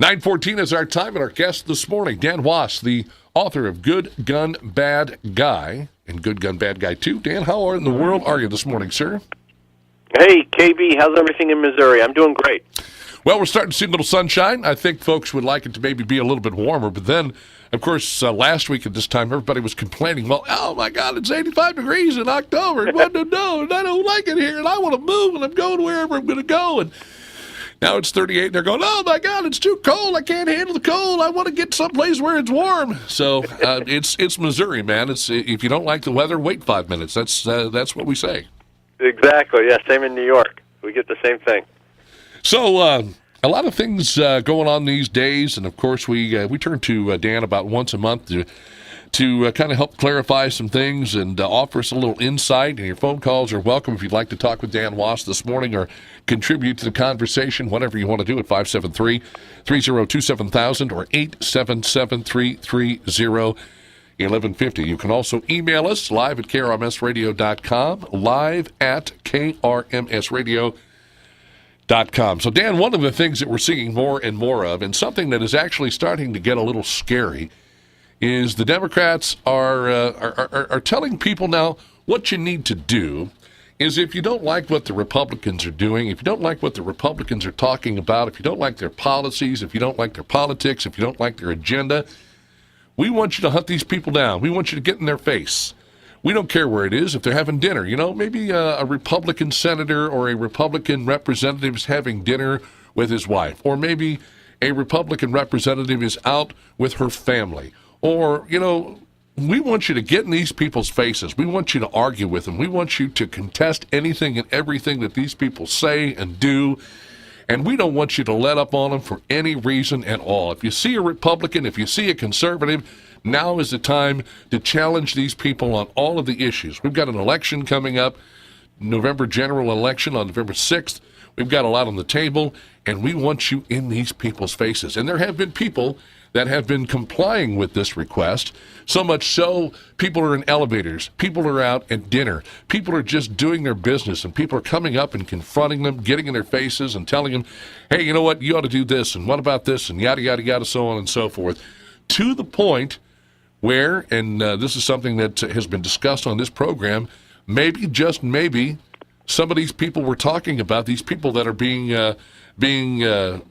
9:14 is our time, and our guest this morning, Dan Wos, the author of Good Gun, Bad Guy, and Good Gun, Bad Guy 2. Dan, how in the world are you this morning, sir? Hey, KB, how's everything in Missouri? I'm doing great. Well, we're starting to see a little sunshine. I think folks would like it to maybe be a little bit warmer, but then, of course, last week at this time, everybody was complaining, well, oh my God, it's 85 degrees in October, and I don't like it here, and I want to move, and I'm going wherever I'm going to go, and now it's 38, and they're going, oh my God, it's too cold, I can't handle the cold, I want to get someplace where it's warm. So it's Missouri, man. It's if you don't like the weather, wait 5 minutes. That's what we say. Exactly, yeah, same in New York. We get the same thing. So a lot of things going on these days, and of course we turn to Dan about once a month to kind of help clarify some things and offer us a little insight. And your phone calls are welcome if you'd like to talk with Dan Wos this morning or contribute to the conversation, whatever you want to do at 573-302-7000 or 877-330-1150. You can also email us live at KRMSradio.com, live at KRMSradio.com. So, Dan, one of the things that we're seeing more and more of, and something that is actually starting to get a little scary, is the Democrats are telling people now what you need to do is if you don't like what the Republicans are doing, if you don't like what the Republicans are talking about, if you don't like their policies, if you don't like their politics, if you don't like their agenda, we want you to hunt these people down. We want you to get in their face. We don't care where it is. If they're having dinner, maybe a Republican senator or a Republican representative is having dinner with his wife, or maybe a Republican representative is out with her family, or, we want you to get in these people's faces. We want you to argue with them. We want you to contest anything and everything that these people say and do, and we don't want you to let up on them for any reason at all. If you see a Republican, if you see a conservative, now is the time to challenge these people on all of the issues. We've got an election coming up, November general election on November 6th. We've got a lot on the table, and we want you in these people's faces. And there have been people that have been complying with this request, so much so people are in elevators, people are out at dinner, people are just doing their business, and people are coming up and confronting them, getting in their faces and telling them, hey, you know what, you ought to do this, and what about this, and yada, yada, yada, so on and so forth, to the point where, and this is something that has been discussed on this program, maybe, just maybe, some of these people we're talking about, these people that are being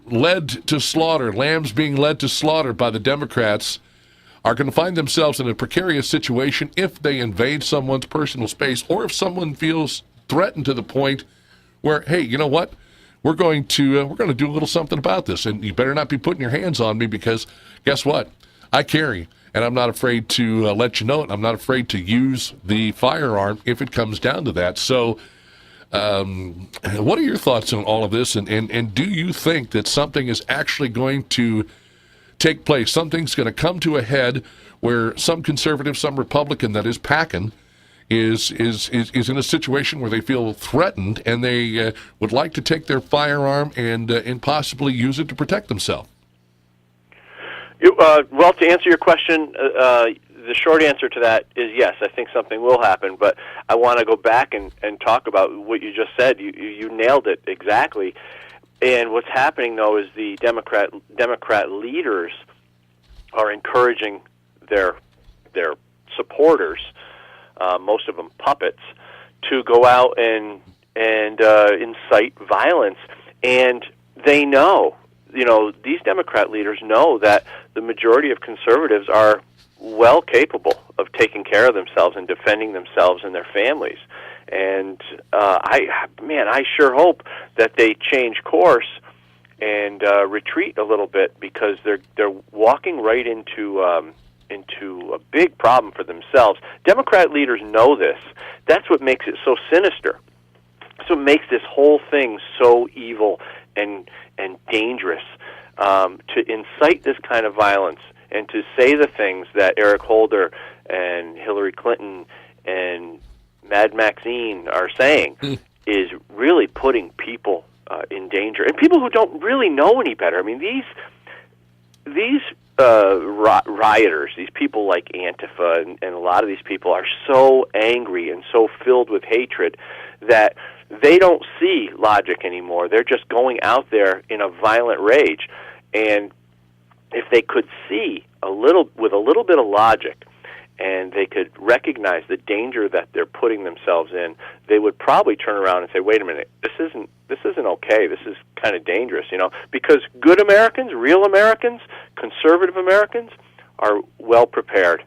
led to slaughter, lambs being led to slaughter by the Democrats, are going to find themselves in a precarious situation if they invade someone's personal space, or if someone feels threatened to the point where, hey, you know what, we're going to do a little something about this, and you better not be putting your hands on me because guess what, I carry. And I'm not afraid to let you know it. I'm not afraid to use the firearm if it comes down to that. So what are your thoughts on all of this? And do you think that something is actually going to take place? Something's going to come to a head where some conservative, some Republican that is packing is in a situation where they feel threatened and they would like to take their firearm and possibly use it to protect themselves? Well, to answer your question, the short answer to that is yes, I think something will happen, but I want to go back and talk about what you just said. You nailed it exactly. And what's happening, though, is the Democrat leaders are encouraging their supporters, most of them puppets, to go out and incite violence. And they know, these Democrat leaders know that the majority of conservatives are well capable of taking care of themselves and defending themselves and their families. And I sure hope that they change course and retreat a little bit, because they're walking right into a big problem for themselves. Democrat leaders know this. That's what makes it so sinister. That's what makes this whole thing so evil and dangerous, to incite this kind of violence and to say the things that Eric Holder and Hillary Clinton and Mad Maxine are saying is really putting people in danger, and people who don't really know any better. I mean, these rioters, these people like Antifa, and a lot of these people are so angry and so filled with hatred that they don't see logic anymore. They're just going out there in a violent rage. And if they could see with a little bit of logic, and they could recognize the danger that they're putting themselves in, they would probably turn around and say, "Wait a minute, this isn't okay. This is kind of dangerous," because good Americans, real Americans, conservative Americans are well prepared.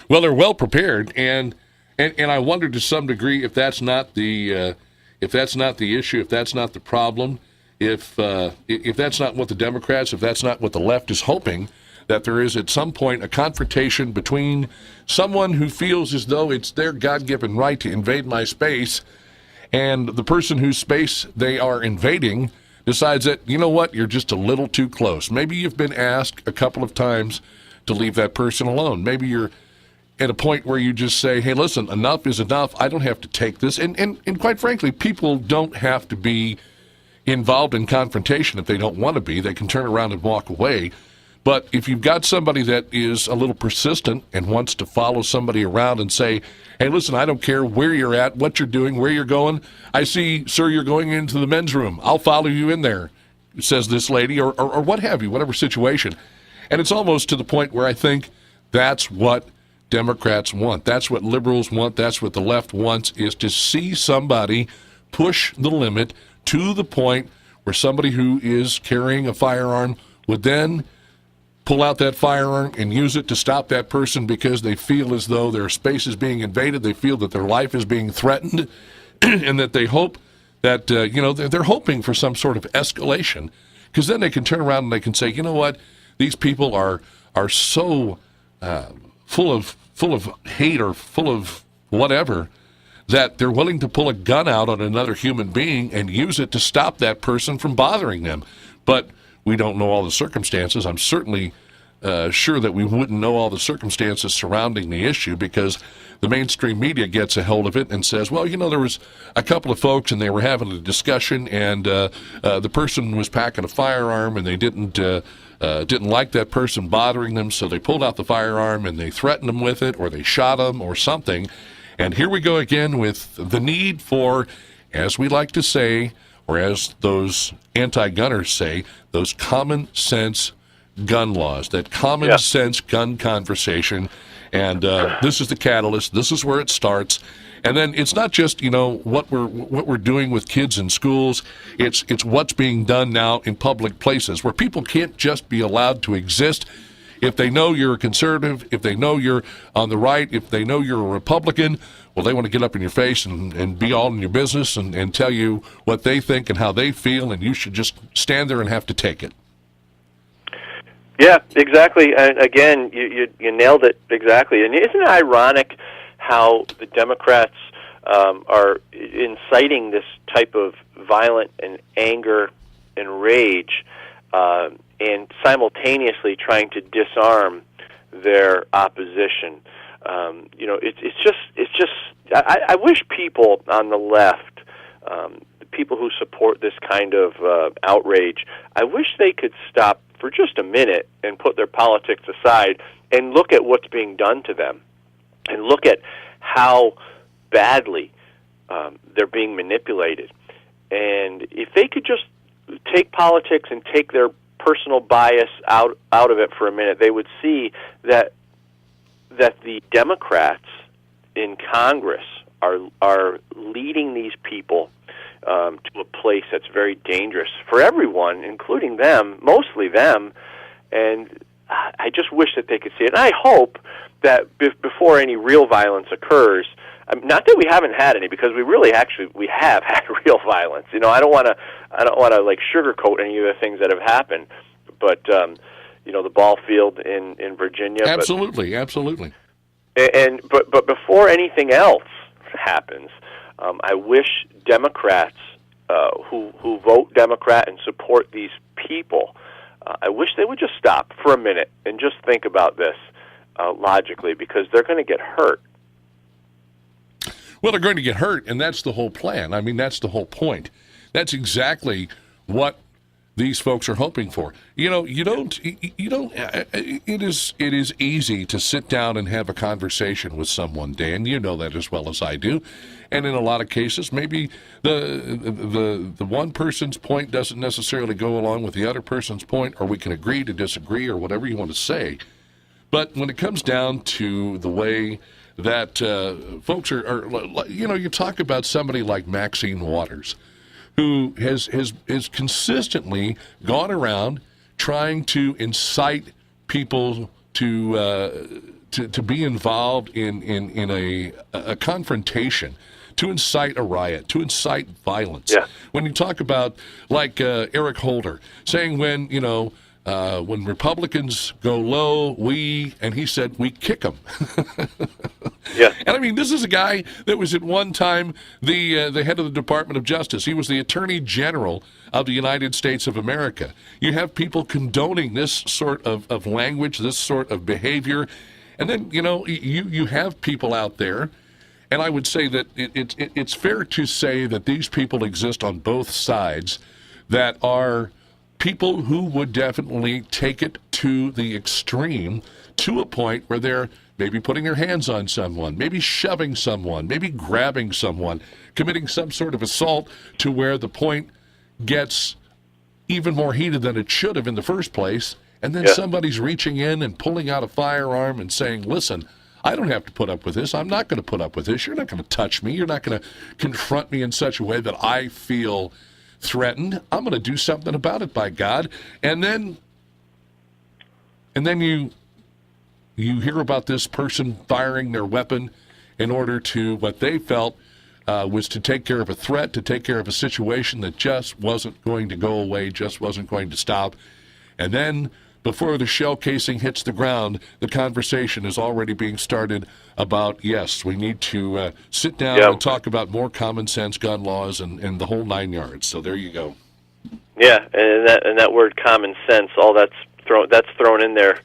Well, they're well prepared, and I wonder to some degree if that's not the issue, if that's not the problem, if that's not what the Democrats, if that's not what the left is hoping, that there is at some point a confrontation between someone who feels as though it's their God-given right to invade my space and the person whose space they are invading decides that, you know what, you're just a little too close. Maybe you've been asked a couple of times to leave that person alone. Maybe you're at a point where you just say, hey, listen, enough is enough. I don't have to take this. And quite frankly, people don't have to be involved in confrontation if they don't want to be. They can turn around and walk away. But if you've got somebody that is a little persistent and wants to follow somebody around and say, hey, listen, I don't care where you're at, what you're doing, where you're going. I see, sir, you're going into the men's room. I'll follow you in there, says this lady, or what have you, whatever situation. And it's almost to the point where I think that's what Democrats want. That's what liberals want. That's what the left wants, is to see somebody push the limit to the point where somebody who is carrying a firearm would then pull out that firearm and use it to stop that person because they feel as though their space is being invaded. They feel that their life is being threatened, and that they hope that, they're hoping for some sort of escalation, because then they can turn around and they can say, you know what, these people are so full of hate or full of whatever that they're willing to pull a gun out on another human being and use it to stop that person from bothering them. But we don't know all the circumstances. I'm certainly sure that we wouldn't know all the circumstances surrounding the issue, because the mainstream media gets a hold of it and says, well, there was a couple of folks and they were having a discussion, and the person was packing a firearm, and they didn't like that person bothering them, so they pulled out the firearm and they threatened them with it, or they shot them or something. And here we go again with the need for, as we like to say, or as those anti-gunners say, those common sense gun laws, that common sense gun conversation. And this is the catalyst. This is where it starts. And then it's not just, what we're doing with kids in schools. It's what's being done now in public places, where people can't just be allowed to exist. If they know you're a conservative, if they know you're on the right, if they know you're a Republican, well, they want to get up in your face and be all in your business and tell you what they think and how they feel, and you should just stand there and have to take it. Yeah, exactly. And again, you nailed it exactly. And isn't it ironic how the Democrats are inciting this type of violent and anger and rage, and simultaneously trying to disarm their opposition? It's just. I wish people on the left, the people who support this kind of outrage, I wish they could stop for just a minute and put their politics aside and look at what's being done to them, and look at how badly they're being manipulated. And if they could just take politics and take their personal bias out of it for a minute, they would see that the Democrats in Congress are leading these people to a place that's very dangerous for everyone, including them, mostly them. And I just wish that they could see it. And I hope that before any real violence occurs, not that we haven't had any, because we have had real violence. I don't want to like sugarcoat any of the things that have happened, but the ball field in Virginia. Absolutely. But before anything else happens, I wish Democrats who vote Democrat and support these people, I wish they would just stop for a minute and just think about this logically, because they're going to get hurt. Well, they're going to get hurt, and that's the whole plan. I mean, that's the whole point. That's exactly what these folks are hoping for. It is easy to sit down and have a conversation with someone, Dan. You know that as well as I do. And in a lot of cases, maybe the one person's point doesn't necessarily go along with the other person's point, or we can agree to disagree, or whatever you want to say. But when it comes down to the way that folks are, you talk about somebody like Maxine Waters, who has consistently gone around trying to incite people to be involved in a confrontation, to incite a riot, to incite violence. Yeah. When you talk about, like, Eric Holder saying when Republicans go low, and he said, we kick them. Yeah. And I mean, this is a guy that was at one time the head of the Department of Justice. He was the Attorney General of the United States of America. You have people condoning this sort of language, this sort of behavior. And then, you have people out there, and I would say that it's fair to say that these people exist on both sides, that are people who would definitely take it to the extreme, to a point where they're maybe putting their hands on someone, maybe shoving someone, maybe grabbing someone, committing some sort of assault, to where the point gets even more heated than it should have in the first place. And then somebody's reaching in and pulling out a firearm and saying, listen, I don't have to put up with this. I'm not going to put up with this. You're not going to touch me. You're not going to confront me in such a way that I feel threatened. I'm going to do something about it, by God. And then you hear about this person firing their weapon in order to, what they felt was to take care of a threat, to take care of a situation that just wasn't going to go away, just wasn't going to stop. And then, before the shell casing hits the ground, the conversation is already being started about, yes, we need to sit down and talk about more common sense gun laws and the whole 9 yards. So there you go. Yeah, and that word common sense, all that's thrown in there,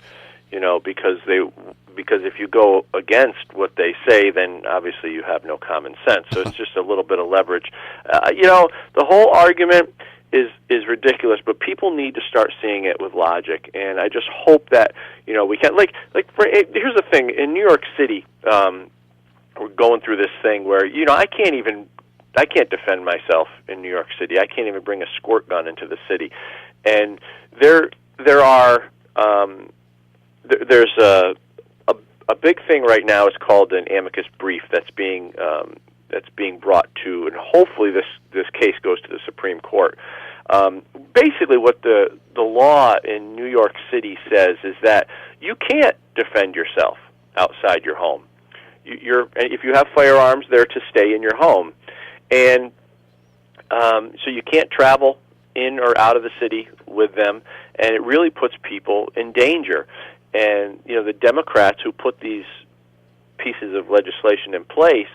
because if you go against what they say, then obviously you have no common sense. So it's just a little bit of leverage. The whole argument is ridiculous, but people need to start seeing it with logic. And I just hope that we can here's the thing. In New York City, we're going through this thing where I can't defend myself in New York City. I can't even bring a squirt gun into the city, and there's a big thing right now. It's called an amicus brief that's being brought to, and hopefully this case goes to the Supreme Court. Basically, what the law in New York City says is that you can't defend yourself outside your home. If you have firearms, they're to stay in your home, and so you can't travel in or out of the city with them, and it really puts people in danger. And the Democrats who put these pieces of legislation in place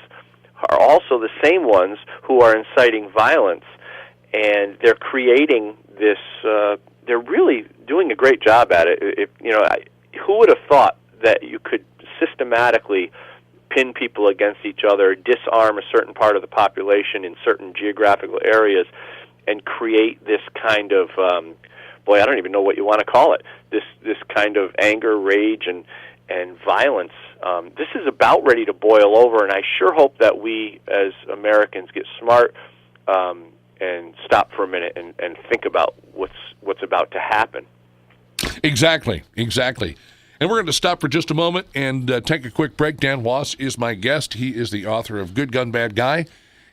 are also the same ones who are inciting violence, and they're creating this. They're really doing a great job at it. Who would have thought that you could systematically pin people against each other, disarm a certain part of the population in certain geographical areas, and create this kind of I don't even know what you want to call it. This kind of anger, rage, and violence. This is about ready to boil over, and I sure hope that we as Americans get smart and stop for a minute and think about what's about to happen. Exactly. And we're going to stop for just a moment and take a quick break. Dan Wos is my guest. He is the author of Good Gun, Bad Guy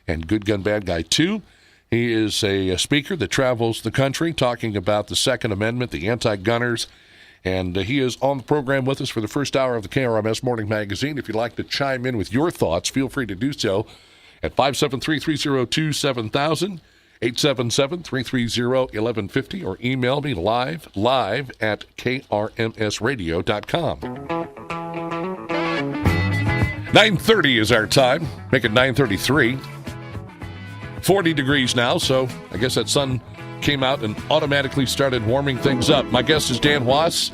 and Good Gun, Bad Guy 2. He is a speaker that travels the country talking about the Second Amendment, the anti-gunners, and he is on the program with us for the first hour of the KRMS Morning Magazine. If you'd like to chime in with your thoughts, feel free to do so at 573-302-7000, 877-330-1150, or email me live at krmsradio.com. 9:30 is our time. Make it 9:33. 40 degrees now, so I guess that sun came out and automatically started warming things up. My guest is Dan Wos,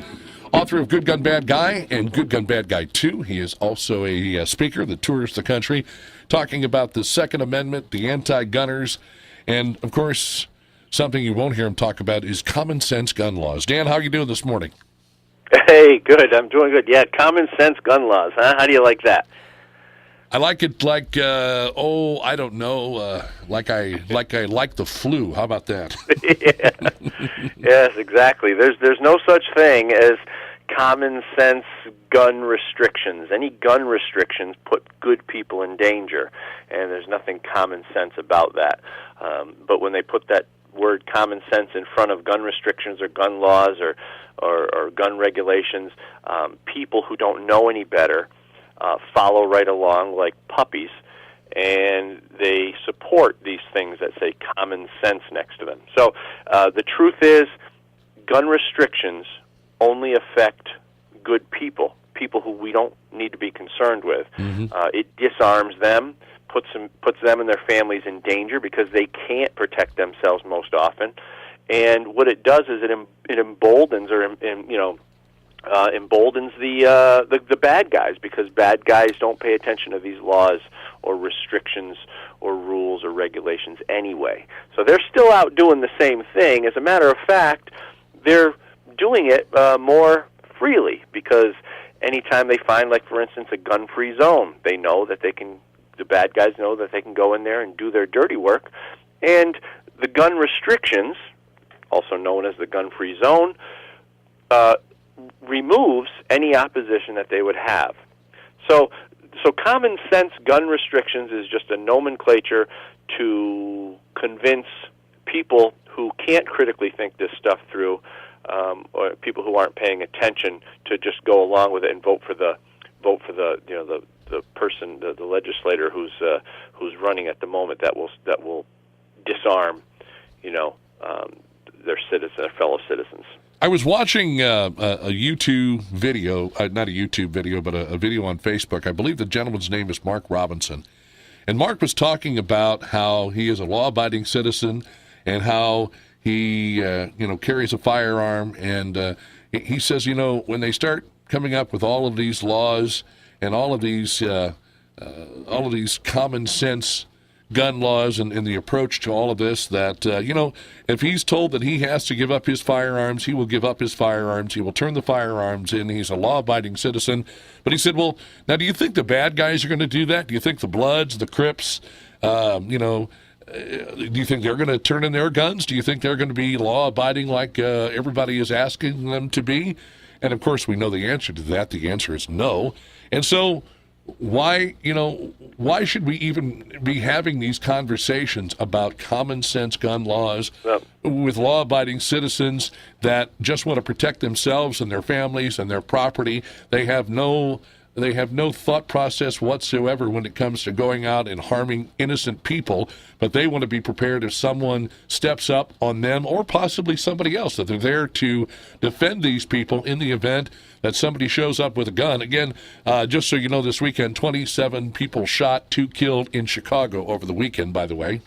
author of Good Gun, Bad Guy and Good Gun, Bad Guy 2. He is also a speaker that tours the country talking about the Second Amendment, the anti-gunners, and, of course, something you won't hear him talk about is common sense gun laws. Dan, how are you doing this morning? Hey, good. I'm doing good. Yeah, common sense gun laws, huh? How do you like that? I like it like, I don't know, like I like the flu. How about that? Yeah. Yes, exactly. There's no such thing as common sense gun restrictions. Any gun restrictions put good people in danger, and there's nothing common sense about that. But when they put that word common sense in front of gun restrictions or gun laws or gun regulations, people who don't know any better follow right along like puppies, and they support these things that say common sense next to them. So the truth is, gun restrictions only affect good people, people who we don't need to be concerned with. Mm-hmm. It disarms them, puts them and their families in danger because they can't protect themselves most often. And what it does is it emboldens emboldens the bad guys, because bad guys don't pay attention to these laws or restrictions or rules or regulations anyway. So they're still out doing the same thing. As a matter of fact, they're doing it more freely, because anytime they find, like for instance, a gun-free zone, they know that the bad guys know that they can go in there and do their dirty work. And the gun restrictions, also known as the gun-free zone, removes any opposition that they would have. So common sense gun restrictions is just a nomenclature to convince people who can't critically think this stuff through, or people who aren't paying attention, to just go along with it and vote for the person, the legislator who's running at the moment that will disarm, their fellow citizens. I was watching a YouTube video, not a YouTube video, but a video on Facebook. I believe the gentleman's name is Mark Robinson. And Mark was talking about how he is a law-abiding citizen and how he, carries a firearm. And he says, when they start coming up with all of these laws and all of these common sense gun laws and the approach to all of this, that, if he's told that he has to give up his firearms, he will give up his firearms. He will turn the firearms in. He's a law-abiding citizen. But he said, well, now, do you think the bad guys are going to do that? Do you think the Bloods, the Crips, do you think they're going to turn in their guns? Do you think they're going to be law-abiding like everybody is asking them to be? And, of course, we know the answer to that. The answer is no. And so why should we even be having these conversations about common sense gun laws with law-abiding citizens that just want to protect themselves and their families and their property? They have no thought process whatsoever when it comes to going out and harming innocent people, but they want to be prepared if someone steps up on them, or possibly somebody else, that they're there to defend these people in the event that somebody shows up with a gun. Again, just so you know, this weekend, 27 people shot, 2 killed in Chicago over the weekend, by the way.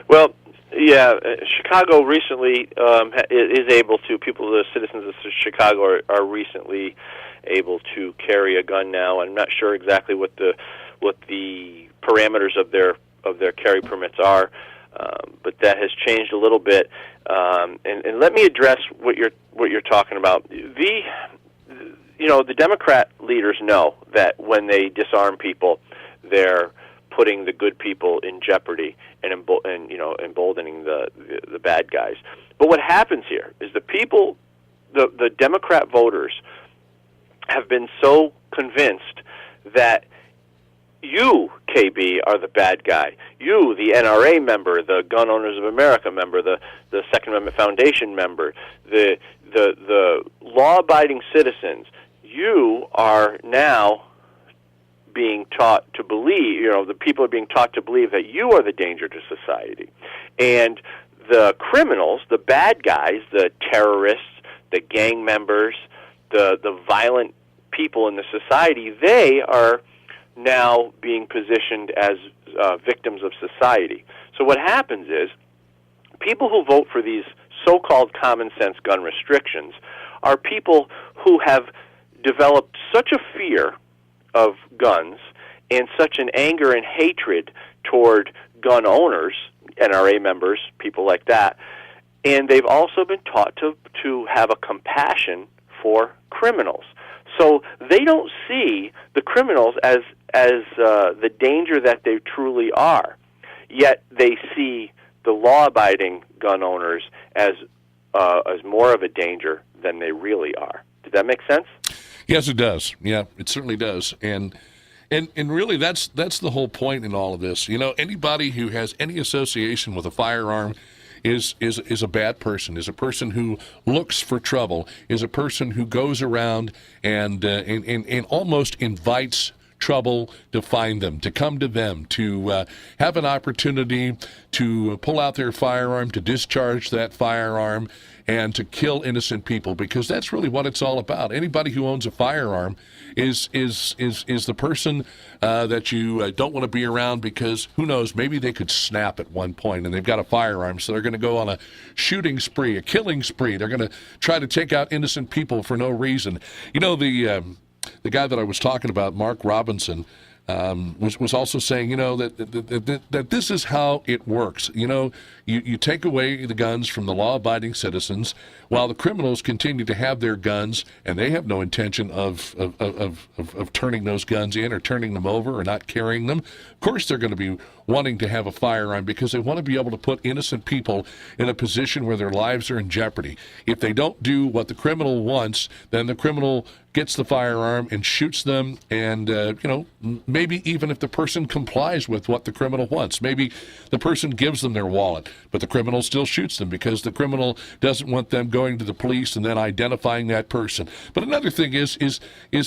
Well, yeah, Chicago recently is able to, the citizens of Chicago are recently able to carry a gun now. I'm not sure exactly what the parameters of their carry permits are, but that has changed a little bit. And let me address what you're talking about. The Democrat leaders know that when they disarm people, they're putting the good people in jeopardy and emboldening the bad guys. But what happens here is the Democrat voters have been so convinced that you, KB, are the bad guy. You, the NRA member, the Gun Owners of America member, the Second Amendment Foundation member, the law-abiding citizens, you are now being taught to believe, the people are being taught to believe that you are the danger to society. And the criminals, the bad guys, the terrorists, the gang members, the violent people in the society, they are now being positioned as victims of society. So what happens is, people who vote for these so-called common sense gun restrictions are people who have developed such a fear of guns and such an anger and hatred toward gun owners, NRA members, people like that. And they've also been taught to have a compassion for criminals. So they don't see the criminals as the danger that they truly are. Yet they see the law-abiding gun owners as more of a danger than they really are. Did that make sense? Yes, it does. Yeah, it certainly does. And really, that's the whole point in all of this. You know, anybody who has any association with a firearm is a bad person, is a person who looks for trouble, is a person who goes around and almost invites trouble to find them, to come to them, to have an opportunity to pull out their firearm, to discharge that firearm, and to kill innocent people, because that's really what it's all about. Anybody who owns a firearm is the person that you don't want to be around, because who knows, maybe they could snap at one point and they've got a firearm, so they're going to go on a shooting spree, a killing spree. They're going to try to take out innocent people for no reason. You know, the guy that I was talking about, Mark Robinson, was also saying, you know, that this is how it works. You know, you take away the guns from the law-abiding citizens, while the criminals continue to have their guns, and they have no intention of turning those guns in or turning them over or not carrying them. Of course, they're going to be wanting to have a firearm because they want to be able to put innocent people in a position where their lives are in jeopardy. If they don't do what the criminal wants, then the criminal gets the firearm and shoots them, and you know, maybe even if the person complies with what the criminal wants, maybe the person gives them their wallet, but the criminal still shoots them because the criminal doesn't want them going to the police and then identifying that person. But another thing is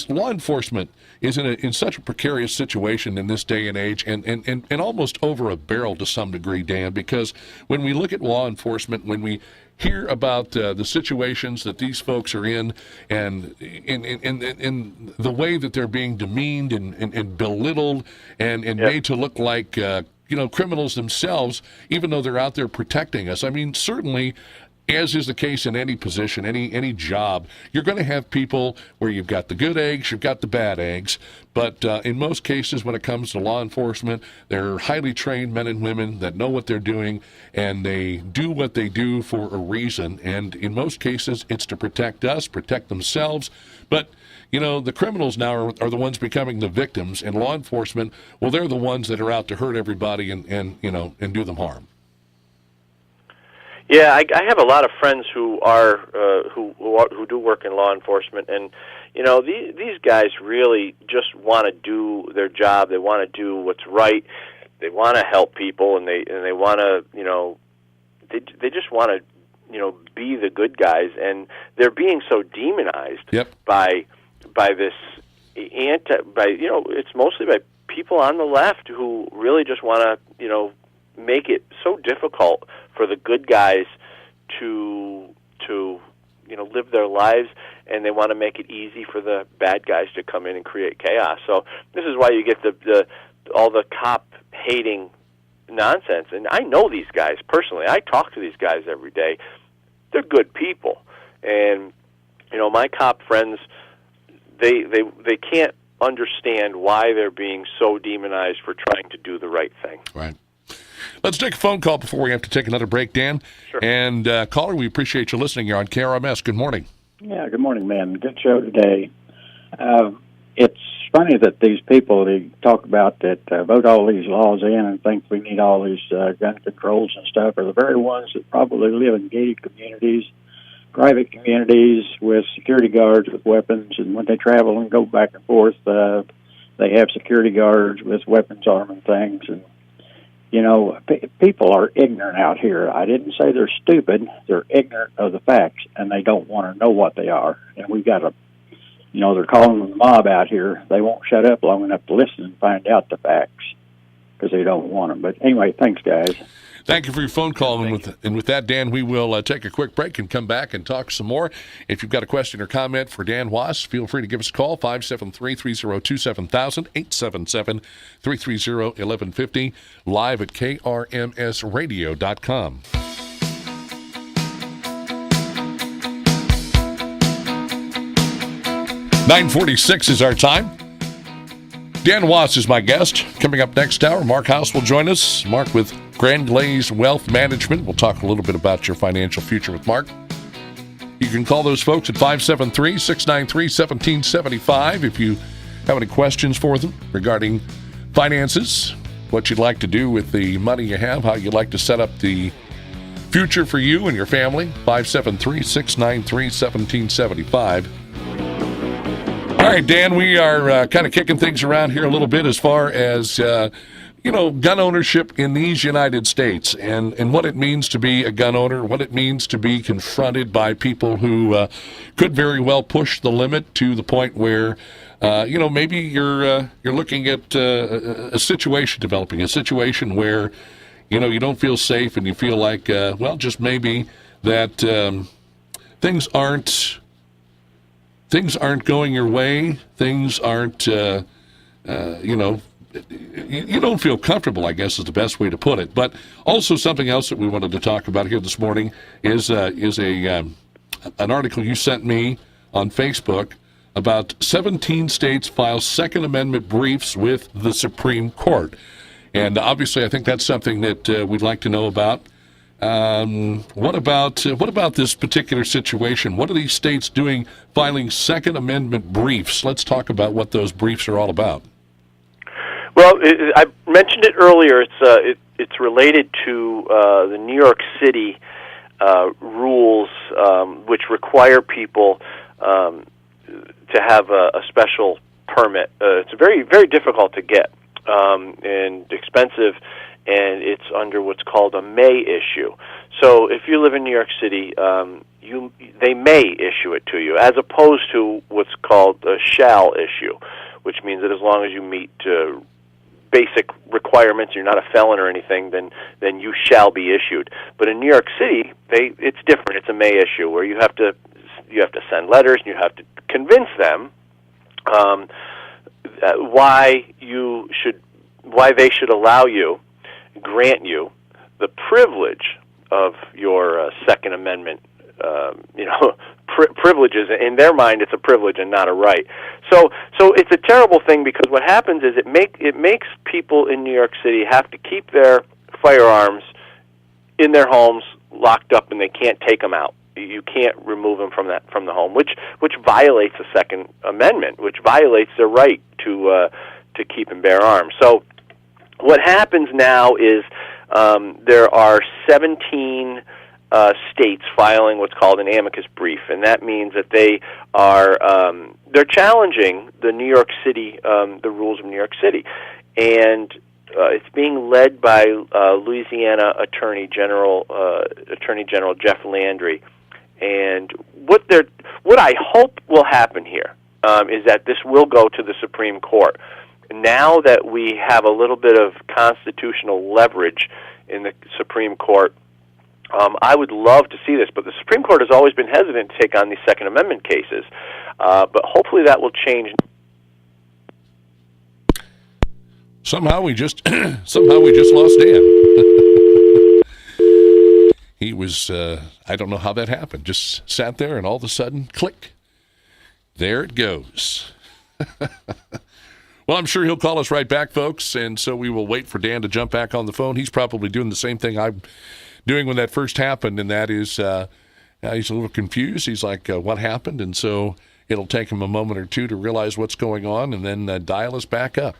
law enforcement is in such a precarious situation in this day and age, and almost over a barrel to some degree, Dan, because when we look at law enforcement, when we hear about the situations that these folks are in, and in the way that they're being demeaned and belittled and made to look like criminals themselves, even though they're out there protecting us. I mean, certainly, as is the case in any position, any job, you're going to have people where you've got the good eggs, you've got the bad eggs. But in most cases, when it comes to law enforcement, they're highly trained men and women that know what they're doing, and they do what they do for a reason. And in most cases, it's to protect us, protect themselves. But you know, the criminals now are the ones becoming the victims, and law enforcement, well, they're the ones that are out to hurt everybody and do them harm. Yeah, I have a lot of friends who who do work in law enforcement, and you know, these guys really just want to do their job. They want to do what's right. They want to help people, and they want to, you know, they just want to, you know, be the good guys, and they're being so demonized by this it's mostly by people on the left who really just want to, you know, make it so difficult for the good guys to you know, live their lives, and they want to make it easy for the bad guys to come in and create chaos. So this is why you get all the cop hating nonsense. And I know these guys personally. I talk to these guys every day. They're good people, and you know, my cop friends, they can't understand why they're being so demonized for trying to do the right thing. Right. Let's take a phone call before we have to take another break, Dan. Sure. And caller, we appreciate you listening. You're on KRMS. Good morning. Yeah, good morning, man. Good show today. It's funny that these people, they talk about that vote all these laws in and think we need all these gun controls and stuff, are the very ones that probably live in gated communities, private communities with security guards with weapons, and when they travel and go back and forth, they have security guards with weapons, arm, and things. And you know, people are ignorant out here. I didn't say they're stupid. They're ignorant of the facts, and they don't want to know what they are. And we've got to, you know, they're calling them the mob out here. They won't shut up long enough to listen and find out the facts because they don't want them. But anyway, thanks, guys. Thank you for your phone call. And with that, Dan, we will take a quick break and come back and talk some more. If you've got a question or comment for Dan Wos, feel free to give us a call, 573-302-7000, 877-330-1150, live at KRMSradio.com. .946 is our time. Dan Wos is my guest. Coming up next hour, Mark House will join us. Mark with Grand Glaze Wealth Management. We'll talk a little bit about your financial future with Mark. You can call those folks at 573-693-1775 if you have any questions for them regarding finances, what you'd like to do with the money you have, how you'd like to set up the future for you and your family. 573-693-1775. All right, Dan, we are kind of kicking things around here a little bit as far as, gun ownership in these United States and what it means to be a gun owner, what it means to be confronted by people who could very well push the limit to the point where, maybe you're looking at a situation developing, a situation where, you don't feel safe and you feel like, just maybe that things aren't going your way, things aren't, you don't feel comfortable, I guess is the best way to put it. But also something else that we wanted to talk about here this morning is an article you sent me on Facebook about 17 states file Second Amendment briefs with the Supreme Court. And obviously I think that's something that we'd like to know about. What about this particular situation? What are these states doing filing Second Amendment briefs? Let's talk about what those briefs are all about. Well, I mentioned it earlier. It's related to the New York City rules, which require people to have a special permit. It's very, very difficult to get and expensive, and it's under what's called a may issue. So if you live in New York City, they may issue it to you, as opposed to what's called a shall issue, which means that as long as you meet basic requirements, you're not a felon or anything, then you shall be issued. But in New York City, it's different. It's a may issue where you have to send letters and you have to convince them why they should grant you the privilege of your Second Amendment privileges. In their mind, it's a privilege and not a right. So it's a terrible thing, because what happens is it makes people in New York City have to keep their firearms in their homes locked up, and they can't take them out. You can't remove them from the home, which violates the Second Amendment, which violates their right to keep and bear arms. So what happens now is there are 17 states filing what's called an amicus brief, and that means that they are they're challenging the New York City, the rules of New York City, and it's being led by Louisiana Attorney General Jeff Landry. And what I hope will happen here is that this will go to the Supreme Court. Now that we have a little bit of constitutional leverage in the Supreme Court, I would love to see this, but the Supreme Court has always been hesitant to take on these Second Amendment cases. But hopefully that will change. Somehow we just lost Dan. He was, I don't know how that happened. Just sat there and all of a sudden, click, there it goes. Well, I'm sure he'll call us right back, folks, and so we will wait for Dan to jump back on the phone. He's probably doing the same thing I'm doing when that first happened, and that is he's a little confused. He's like, what happened? And so it'll take him a moment or two to realize what's going on and then dial us back up.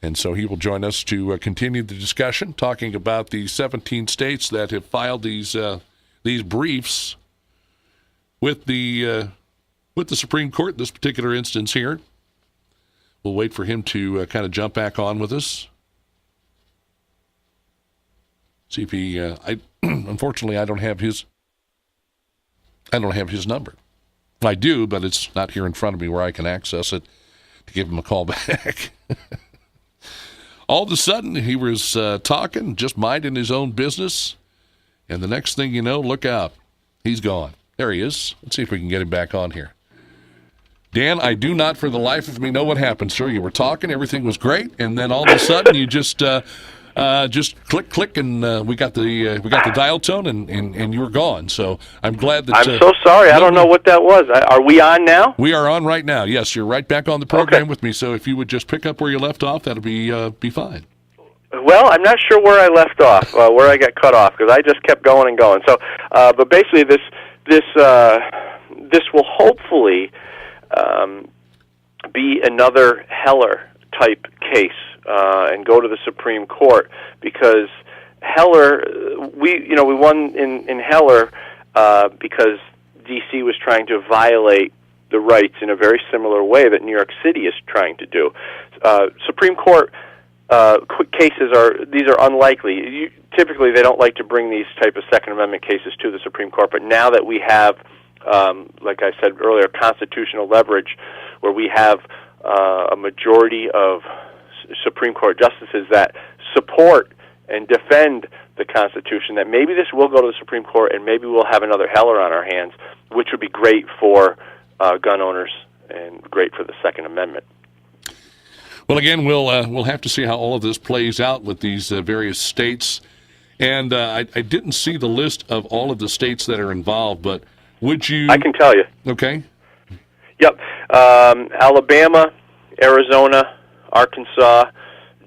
And so he will join us to continue the discussion, talking about the 17 states that have filed these briefs with the Supreme Court in this particular instance here. We'll wait for him to kind of jump back on with us. See if he. Unfortunately, I don't have his number. I do, but it's not here in front of me where I can access it to give him a call back. All of a sudden, he was talking, just minding his own business, and the next thing you know, look out, he's gone. There he is. Let's see if we can get him back on here. Dan, I do not for the life of me know what happened, sir. You were talking, everything was great, and then all of a sudden you just click, and we got the dial tone, and you were gone. So I'm glad that. I'm so sorry. I don't know what that was. Are we on now? We are on right now. Yes, you're right back on the program with me. So if you would just pick up where you left off, that'll be fine. Well, I'm not sure where I left off, where I got cut off, because I just kept going and going. So, but basically, this will hopefully be another Heller type case and go to the Supreme Court, because Heller, we won in Heller because D.C. was trying to violate the rights in a very similar way that New York City is trying to do. Supreme Court cases are unlikely. Typically, they don't like to bring these type of Second Amendment cases to the Supreme Court. But now that we have, like I said earlier, constitutional leverage, where we have a majority of Supreme Court justices that support and defend the Constitution, that maybe this will go to the Supreme Court, and maybe we'll have another Heller on our hands, which would be great for gun owners and great for the Second Amendment. Well, again, we'll have to see how all of this plays out with these various states. And I didn't see the list of all of the states that are involved, but would you? I can tell you. Okay. Yep. Alabama, Arizona, Arkansas,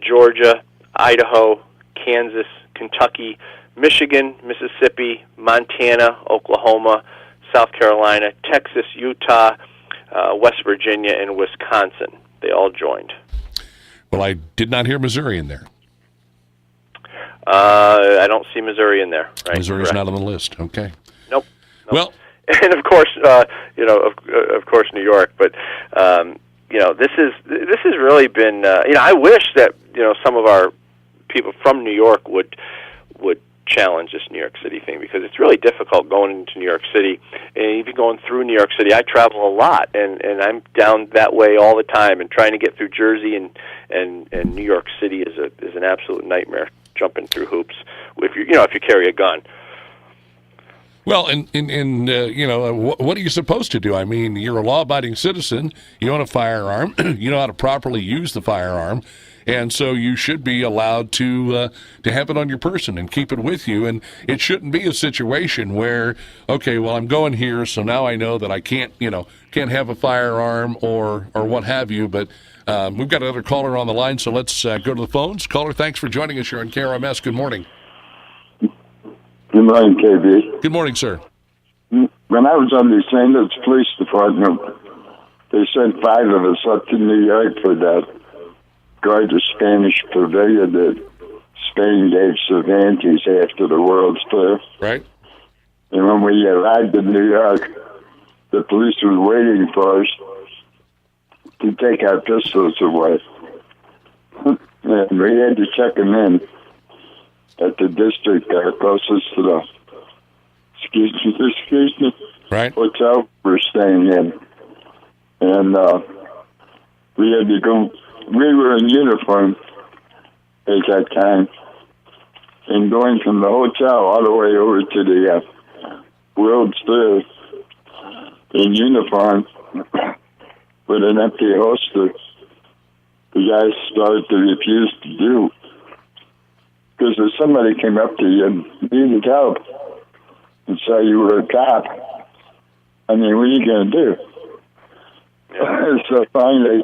Georgia, Idaho, Kansas, Kentucky, Michigan, Mississippi, Montana, Oklahoma, South Carolina, Texas, Utah, West Virginia, and Wisconsin. They all joined. Well, I did not hear Missouri in there. I don't see Missouri in there. Right? Missouri's not on the list. Okay. Nope. Well, and of course, of course, New York. But this has really been. I wish that some of our people from New York would challenge this New York City thing, because it's really difficult going into New York City, and even going through New York City. I travel a lot, and I'm down that way all the time, and trying to get through Jersey and New York City is an absolute nightmare, jumping through hoops if you carry a gun. Well, and what are you supposed to do? I mean, you're a law-abiding citizen. You own a firearm. You know how to properly use the firearm. And so you should be allowed to have it on your person and keep it with you. And it shouldn't be a situation where, okay, well, I'm going here, so now I know that I can't have a firearm or what have you. But we've got another caller on the line, so let's go to the phones. Caller, thanks for joining us here on KRMS. Good morning. Good morning, KB. Good morning, sir. When I was on the St. Louis Police Department, they sent 5 of us up to New York for that gorgeous Spanish pavilion that Spain gave Cervantes after the World's Fair. Right. And when we arrived in New York, the police was waiting for us to take our pistols away. And we had to check them in at the district closest to the excuse me, right, hotel we're staying in. And we had to go. We were in uniform at that time, and going from the hotel all the way over to the World's Fair in uniform with an empty holster, the guys started to refuse to do. Because if somebody came up to you and needed help and saw you were a cop, I mean, what are you going to do? So finally,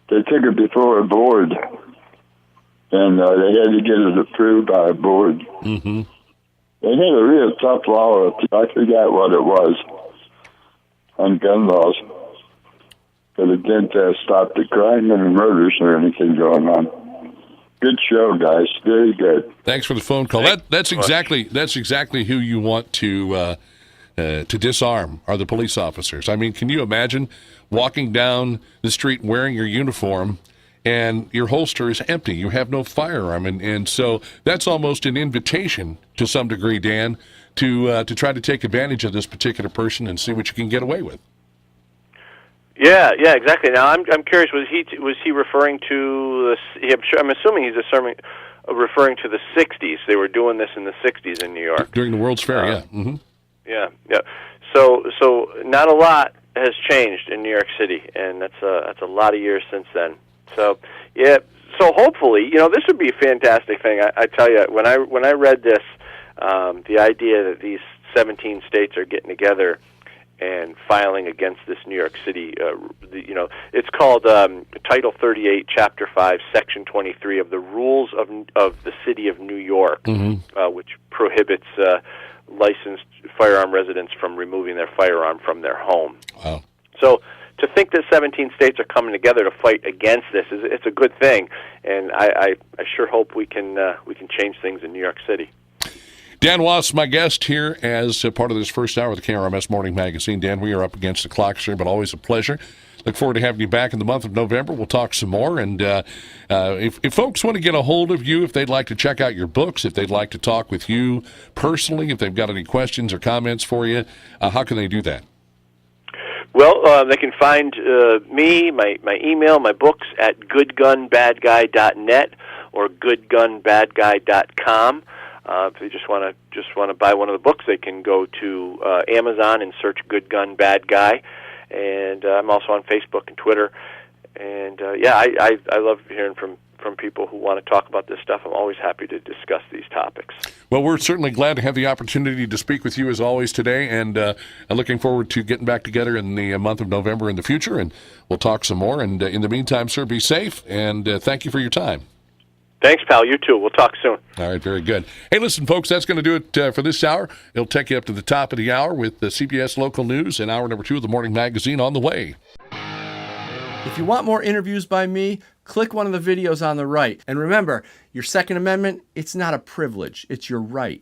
they took it before a board, and they had to get it approved by a board. Mm-hmm. They had a real tough law. I forgot what it was on gun laws, but it didn't stop the crime and the murders or anything going on. Good show, guys. Very good. Thanks for the phone call. That's exactly who you want to disarm, are the police officers. I mean, can you imagine walking down the street wearing your uniform and your holster is empty? You have no firearm, and so that's almost an invitation to some degree, Dan, to try to take advantage of this particular person and see what you can get away with. Yeah, exactly. Now, I'm curious. Was he referring to? I'm assuming he's referring to the '60s. They were doing this in the '60s in New York during the World's Fair. Yeah. Mm-hmm. Yeah. So not a lot has changed in New York City, and that's a lot of years since then. So yeah. So hopefully, this would be a fantastic thing. I tell you, when I read this, the idea that these 17 states are getting together and filing against this New York City. It's called Title 38, Chapter 5, Section 23 of the Rules of the City of New York, which prohibits licensed firearm residents from removing their firearm from their home. Wow. So to think that 17 states are coming together to fight against this it's a good thing, and I sure hope we can change things in New York City. Dan Wos, my guest here as part of this first hour of the KRMS Morning Magazine. Dan, we are up against the clock, sir, but always a pleasure. Look forward to having you back in the month of November. We'll talk some more. And if folks want to get a hold of you, if they'd like to check out your books, if they'd like to talk with you personally, if they've got any questions or comments for you, how can they do that? Well, they can find me, my email, my books at goodgunbadguy.net or goodgunbadguy.com. If they just want to buy one of the books, they can go to Amazon and search Good Gun Bad Guy. And I'm also on Facebook and Twitter. And I love hearing from people who want to talk about this stuff. I'm always happy to discuss these topics. Well, we're certainly glad to have the opportunity to speak with you as always today, and looking forward to getting back together in the month of November in the future, and we'll talk some more. And in the meantime, sir, be safe, and thank you for your time. Thanks, pal. You too. We'll talk soon. All right, very good. Hey, listen, folks, that's going to do it for this hour. It'll take you up to the top of the hour with the CBS Local News and hour number 2 of the Morning Magazine on the way. If you want more interviews by me, click one of the videos on the right. And remember, your Second Amendment, it's not a privilege, it's your right.